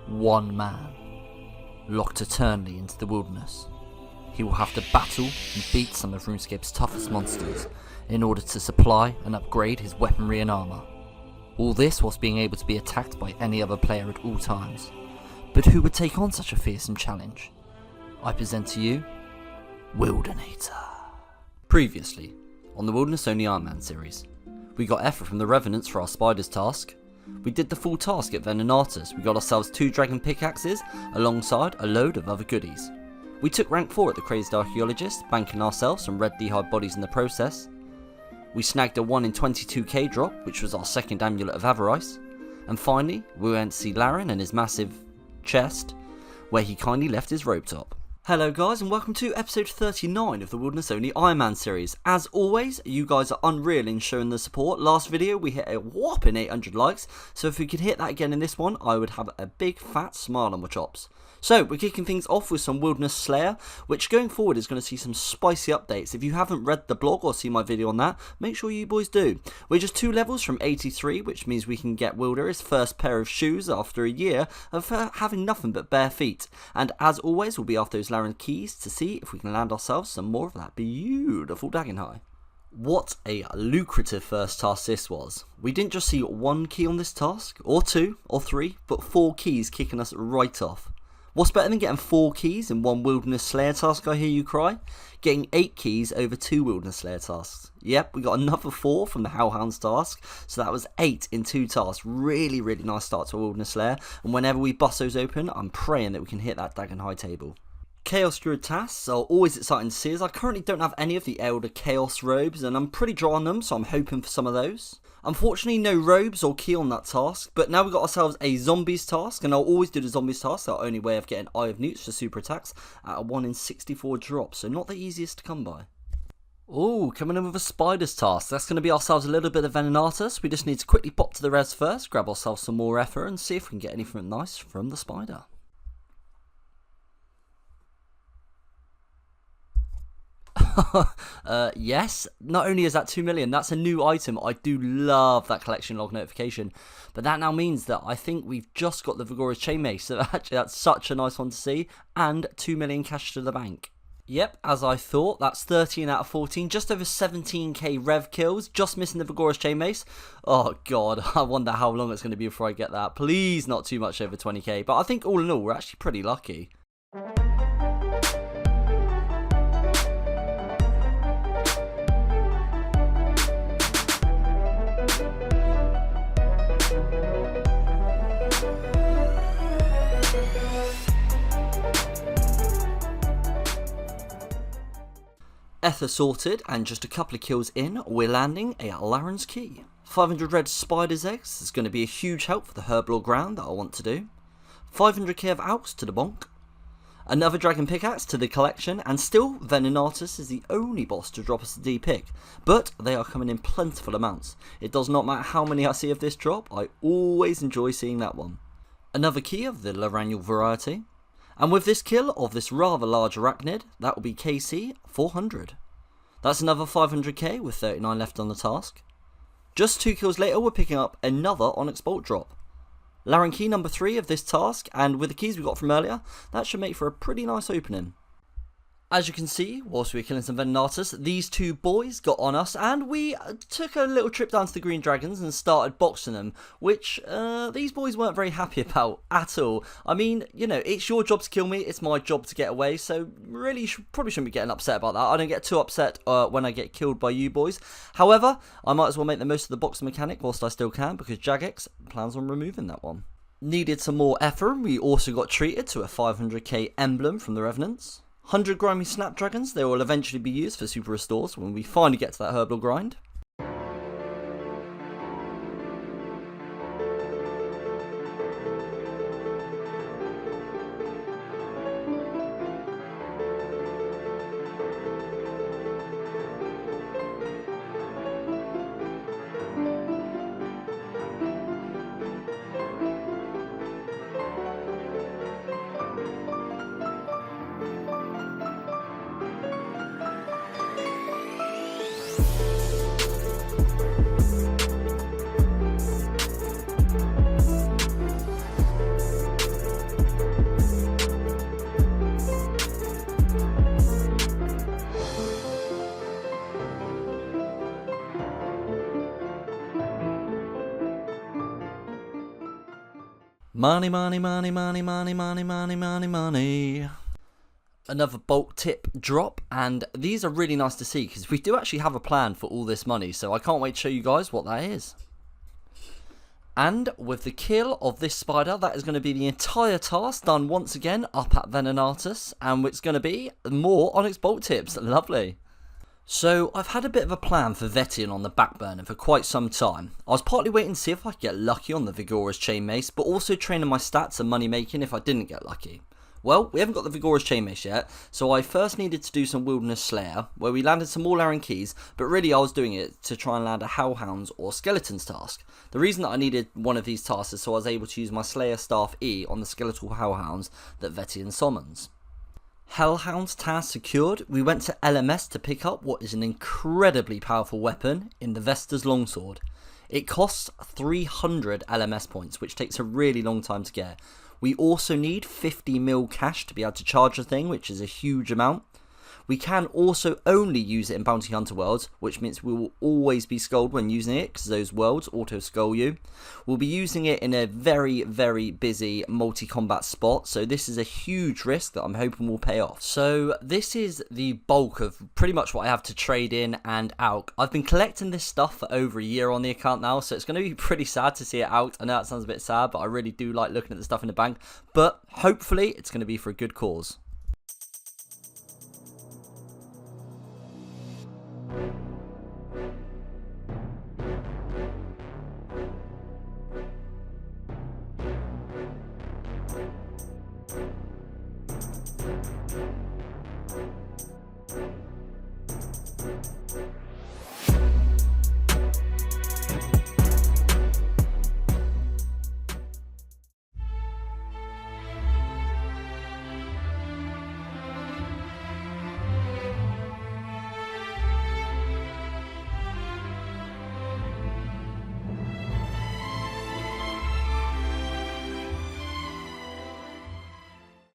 one man, locked eternally into the wilderness. He will have to battle and beat some of RuneScape's toughest monsters in order to supply and upgrade his weaponry and armour. All this whilst being able to be attacked by any other player at all times. But who would take on such a fearsome challenge? I present to you, Wildanator. Previously, on the Wilderness Only Ironman series, we got effort from the Revenants for our Spiders task. We did the full task at Wildanator. We got ourselves 2 dragon pickaxes alongside a load of other goodies. We took rank 4 at the Crazed Archaeologist, banking ourselves some red d'hide bodies in the process. We snagged a 1 in 22k drop, which was our second amulet of Avarice. And finally, we went to see Laren and his massive chest, where he kindly left his robe top. Hello guys, and welcome to episode 39 of the Wilderness Only Ironman series. As always, you guys are unreal in showing the support. Last video we hit a whopping 800 likes, so if we could hit that again in this one, I would have a big fat smile on my chops. So, we're kicking things off with some Wilderness Slayer, which going forward is going to see some spicy updates. If you haven't read the blog or seen my video on that, make sure you boys do. We're just 2 levels from 83, which means we can get Wilder his first pair of shoes after a year of having nothing but bare feet. And as always, we'll be after those Laren keys to see if we can land ourselves some more of that beautiful Dagenhai. What a lucrative first task this was. We didn't just see 1 key on this task, or 2, or 3, but 4 keys kicking us right off. What's better than getting 4 keys in 1 Wilderness Slayer task, I hear you cry? Getting 8 keys over 2 Wilderness Slayer tasks. Yep, we got another 4 from the Hellhounds task, so that was 8 in 2 tasks. Really nice start to a Wilderness Slayer, and whenever we bust those open, I'm praying that we can hit that Dagenhai table. Chaos Druid tasks are always exciting to see, as I currently don't have any of the Elder Chaos robes, and I'm pretty dry on them, so I'm hoping for some of those. Unfortunately, no robes or key on that task, but now we've got ourselves a Zombies task, and I'll always do the Zombies task, our only way of getting Eye of Newts for super attacks, at a 1 in 64 drop, so not the easiest to come by. Oh, coming in with a Spiders task. That's going to be ourselves a little bit of Wildanator. We just need to quickly pop to the res first, grab ourselves some more effort, and see if we can get anything nice from the spider. Yes, not only is that 2 million, that's a new item. I do love that collection log notification, but that now means that I think we've just got the Vigorous Chainmace, so actually that's such a nice one to see, and 2 million cash to the bank. Yep, as I thought, that's 13 out of 14, just over 17k rev kills, just missing the Vigorous Chainmace. Oh god, I wonder how long it's going to be before I get that. Please not too much over 20k, but I think all in all we're actually pretty lucky. Ether sorted, and just a couple of kills in, we're landing a Laren's key. 500 red spider's eggs is going to be a huge help for the Herblore ground that I want to do. 500k of alks to the bonk. Another dragon pickaxe to the collection, and still Wildanator is the only boss to drop us a D pick, but they are coming in plentiful amounts. It does not matter how many I see of this drop, I always enjoy seeing that one. Another key of the Larannual variety. And with this kill of this rather large arachnid, that will be KC 400. That's another 500k with 39 left on the task. Just 2 kills later, we're picking up another Onyx Bolt drop. Laren key number 3 of this task, and with the keys we got from earlier, that should make for a pretty nice opening. As you can see, whilst we were killing some Wildanator, these 2 boys got on us, and we took a little trip down to the Green Dragons and started boxing them, which these boys weren't very happy about at all. I mean, you know, it's your job to kill me, it's my job to get away, so really probably shouldn't be getting upset about that. I don't get too upset when I get killed by you boys. However, I might as well make the most of the boxing mechanic whilst I still can, because Jagex plans on removing that one. Needed some more effort. We also got treated to a 500k emblem from the Revenants. 100 grimy snapdragons, they will eventually be used for super restores when we finally get to that Herblore grind. Money, money, money, money, money, money, money, money, money. Another bulk tip drop, and these are really nice to see because we do actually have a plan for all this money, so I can't wait to show you guys what that is. And with the kill of this spider, that is going to be the entire task done once again up at Wildanator, and it's going to be more Onyx bulk tips. Lovely. So I've had a bit of a plan for vetting on the back burner for quite some time. I was partly waiting to see if I could get lucky on the Vigorous Chain Mace, but also training my stats and money making if I didn't get lucky. Well, we haven't got the Vigorous Chain Mace yet, so I first needed to do some Wilderness Slayer, where we landed some All Iron keys, but really I was doing it to try and land a Hellhounds or Skeletons task. The reason that I needed one of these tasks is so I was able to use my Slayer Staff E on the Skeletal Hellhounds that Vettian summons. Hellhounds task secured, we went to LMS to pick up what is an incredibly powerful weapon in the Vesta's Longsword. It costs 300 LMS points, which takes a really long time to get. We also need 50 mil cash to be able to charge the thing, which is a huge amount. We can also only use it in Bounty Hunter worlds, which means we will always be skulled when using it, because those worlds auto-skull you. We'll be using it in a very, very busy multi-combat spot, so this is a huge risk that I'm hoping will pay off. So this is the bulk of pretty much what I have to trade in and out. I've been collecting this stuff for over a year on the account now, so it's going to be pretty sad to see it out. I know that sounds a bit sad, but I really do like looking at the stuff in the bank. But hopefully it's going to be for a good cause.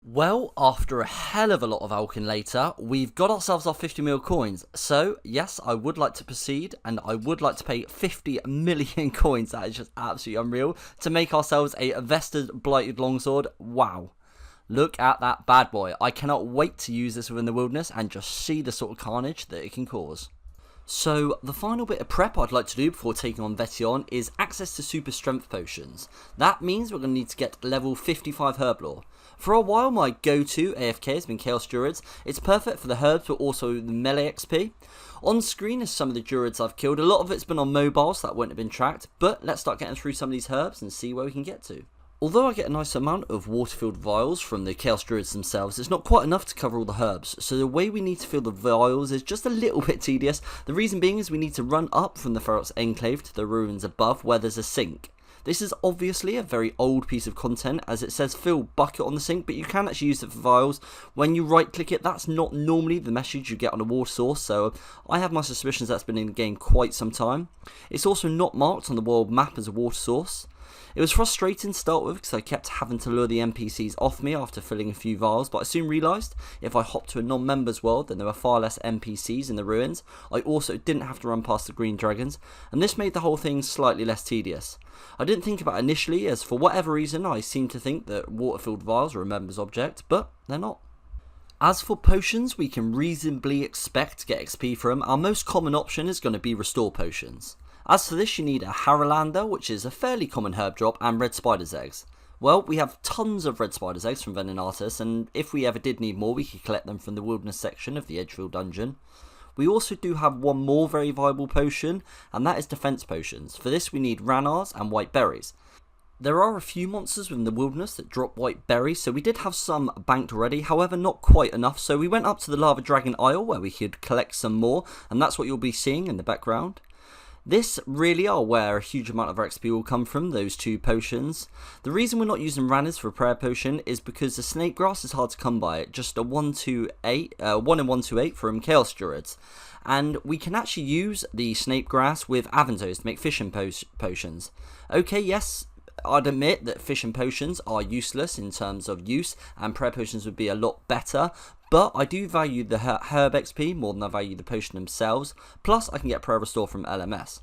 Well, after a hell of a lot of alching later, we've got ourselves our 50 mil coins. So, yes, I would like to proceed, and I would like to pay 50 million coins, that is just absolutely unreal, to make ourselves a Vesta's Blighted Longsword. Wow. Look at that bad boy. I cannot wait to use this within the wilderness and just see the sort of carnage that it can cause. So, the final bit of prep I'd like to do before taking on Vettion is access to super strength potions. That means we're going to need to get level 55 Herblore. For a while, my go-to AFK has been Chaos Druids. It's perfect for the herbs, but also the melee XP. On screen is some of the Druids I've killed. A lot of it's been on mobile, so that wouldn't have been tracked. But let's start getting through some of these herbs and see where we can get to. Although I get a nice amount of water-filled vials from the Chaos Druids themselves, it's not quite enough to cover all the herbs, so the way we need to fill the vials is just a little bit tedious. The reason being is we need to run up from the Ferret's Enclave to the ruins above where there's a sink. This is obviously a very old piece of content, as it says fill bucket on the sink, but you can actually use it for vials. When you right click it, that's not normally the message you get on a water source, so I have my suspicions that's been in the game quite some time. It's also not marked on the world map as a water source. It was frustrating to start with because I kept having to lure the NPCs off me after filling a few vials, but I soon realised if I hopped to a non-members world then there were far less NPCs in the ruins. I also didn't have to run past the green dragons, and this made the whole thing slightly less tedious. I didn't think about it initially, as for whatever reason I seem to think that water-filled vials are a members object, but they're not. As for potions, we can reasonably expect to get XP from. Our most common option is going to be restore potions. As for this, you need a Haralander, which is a fairly common herb drop, and red spider's eggs. Well, we have tons of red spider's eggs from Wildanator, and if we ever did need more, we could collect them from the wilderness section of the Edgeville Dungeon. We also do have one more very viable potion, and that is defense potions. For this, we need Ranars and white berries. There are a few monsters within the wilderness that drop white berries, so we did have some banked already, however not quite enough, so we went up to the Lava Dragon Isle where we could collect some more, and that's what you'll be seeing in the background. This really are where a huge amount of our XP will come from, those two potions. The reason we're not using Ranars for a prayer potion is because the snake grass is hard to come by, just a 1 in 128 from Chaos Druids. And we can actually use the snake grass with Aventos to make fishing potions. Okay, yes, I'd admit that fishing potions are useless in terms of use, and prayer potions would be a lot better, but I do value the herb XP more than I value the potion themselves, plus I can get prayer restore from LMS.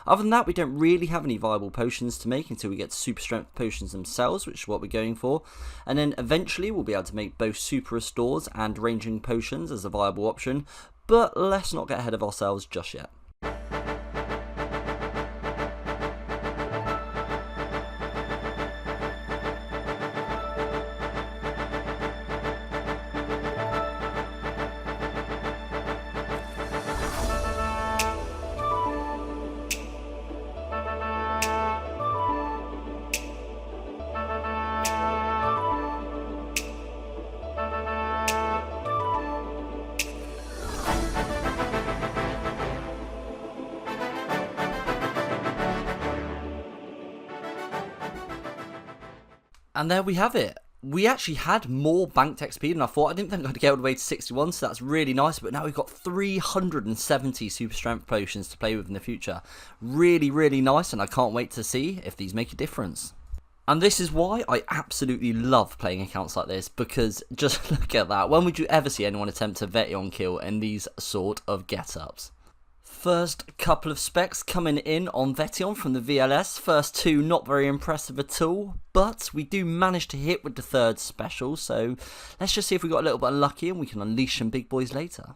Other than that, we don't really have any viable potions to make until we get super strength potions themselves, which is what we're going for. And then eventually we'll be able to make both super restores and ranging potions as a viable option, but let's not get ahead of ourselves just yet. And there we have it. We actually had more banked XP than I thought. I didn't think I'd get all the way to 61, so that's really nice. But now we've got 370 super strength potions to play with in the future. Really, really nice, and I can't wait to see if these make a difference. And this is why I absolutely love playing accounts like this, because just look at that. When would you ever see anyone attempt a Vet'ion kill in these sort of get-ups? First couple of specs coming in on Vet'ion from the VLS. First two not very impressive at all, but we do manage to hit with the third special, so let's just see if we got a little bit unlucky and we can unleash some big boys later.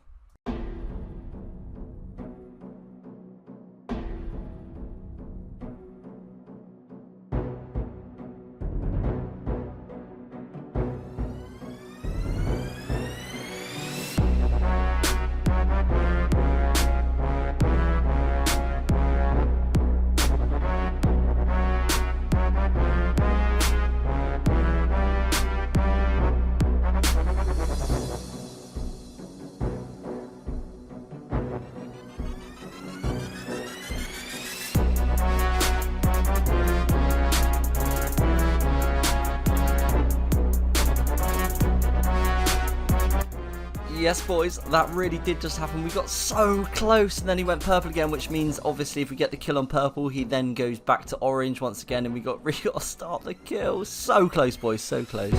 Yes, boys, that really did just happen. We got so close, and then he went purple again, which means, obviously, if we get the kill on purple, he then goes back to orange once again, and we got really got to start the kill. So close, boys, so close.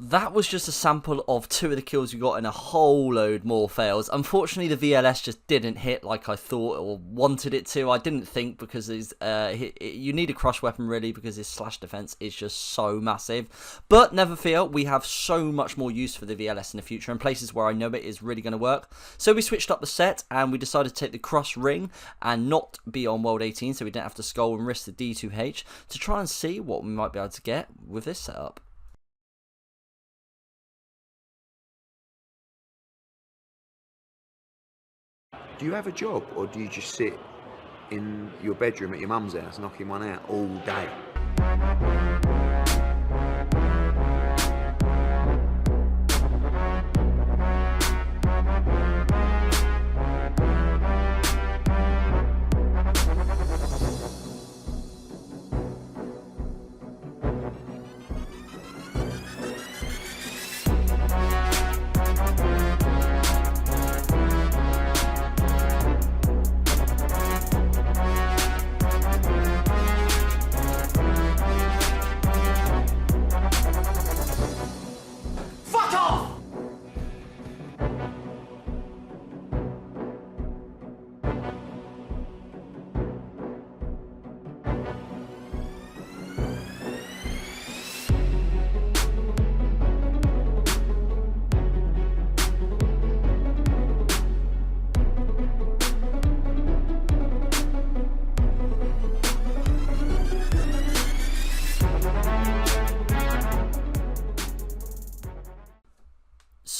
That was just a sample of 2 of the kills we got and a whole load more fails. Unfortunately, the VLS just didn't hit like I thought or wanted it to. I didn't think, because you need a crush weapon really, because his slash defense is just so massive. But never fear, we have so much more use for the VLS in the future, in places where I know it is really going to work. So we switched up the set and we decided to take the cross ring and not be on World 18, so we didn't have to skull and risk the D2H, to try and see what we might be able to get with this setup. Do you have a job, or do you just sit in your bedroom at your mum's house knocking one out all day?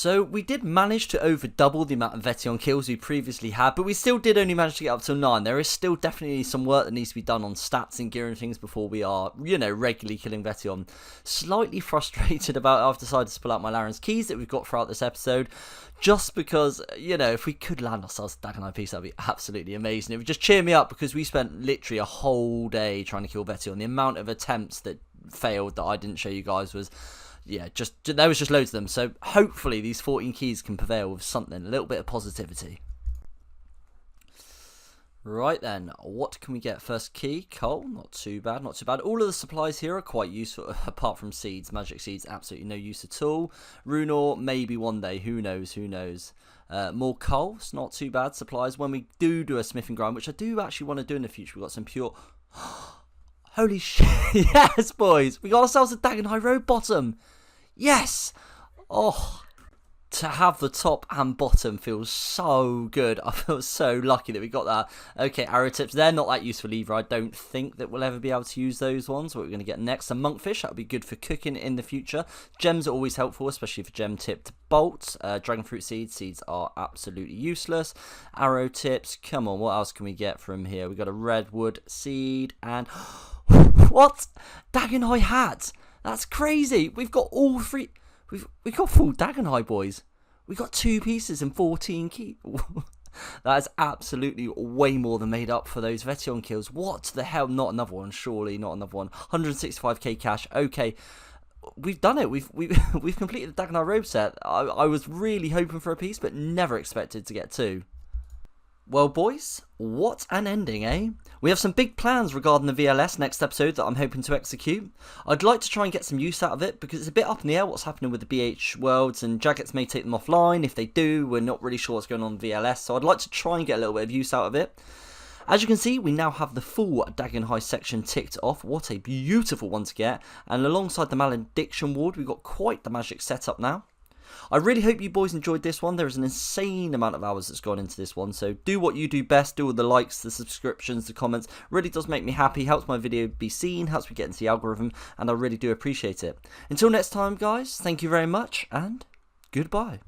So we did manage to over double the amount of Vetion kills we previously had, but we still did only manage to get up to 9. There is still definitely some work that needs to be done on stats and gear and things before we are, you know, regularly killing Vetion. Slightly frustrated about I've decided to pull out my Laren's keys that we've got throughout this episode, just because, you know, if we could land ourselves a Dagon Eye piece, that'd be absolutely amazing. It would just cheer me up, because we spent literally a whole day trying to kill Vetion. The amount of attempts that failed that I didn't show you guys was... yeah, there was just loads of them. So hopefully these 14 keys can prevail with something, a little bit of positivity. Right then, what can we get? First key, coal, not too bad, not too bad. All of the supplies here are quite useful, apart from seeds. Magic seeds, absolutely no use at all. Rune ore, maybe one day, who knows, who knows. More coal, it's not too bad. Supplies, when we do a smithing grind, which I do actually want to do in the future, we've got some pure... holy shit, yes boys, we got ourselves a Dagon High Road bottom. Yes! Oh, to have the top and bottom feels so good. I feel so lucky that we got that. Okay, arrow tips, they're not that useful either. I don't think that we'll ever be able to use those ones. What we're going to get next, some monkfish, that'll be good for cooking in the future. Gems are always helpful, especially for gem tipped bolts. Dragon fruit seeds are absolutely useless. Arrow tips, come on, what else can we get from here? We got a redwood seed and... what? Dagon High hat. That's crazy. We've got all three. We've got full Dagon High, boys. We got 2 pieces and 14 keys. That is absolutely way more than made up for those Vetion kills. What the hell? Not another one, surely. Not another one. 165k cash. Okay, we've done it. We've completed the Dagon High robe set. I was really hoping for a piece, but never expected to get 2. Well, boys, what an ending, eh? We have some big plans regarding the VLS next episode that I'm hoping to execute. I'd like to try and get some use out of it, because it's a bit up in the air what's happening with the BH worlds, and Jaggets may take them offline. If they do, we're not really sure what's going on with VLS, so I'd like to try and get a little bit of use out of it. As you can see, we now have the full Dagon High section ticked off. What a beautiful one to get. And alongside the Malediction Ward, we've got quite the magic setup now. I really hope you boys enjoyed this one. There is an insane amount of hours that's gone into this one, so do what you do best. Do all the likes, the subscriptions, the comments. Really does make me happy, helps my video be seen, helps me get into the algorithm, and I really do appreciate it. Until next time, guys, thank you very much, and goodbye.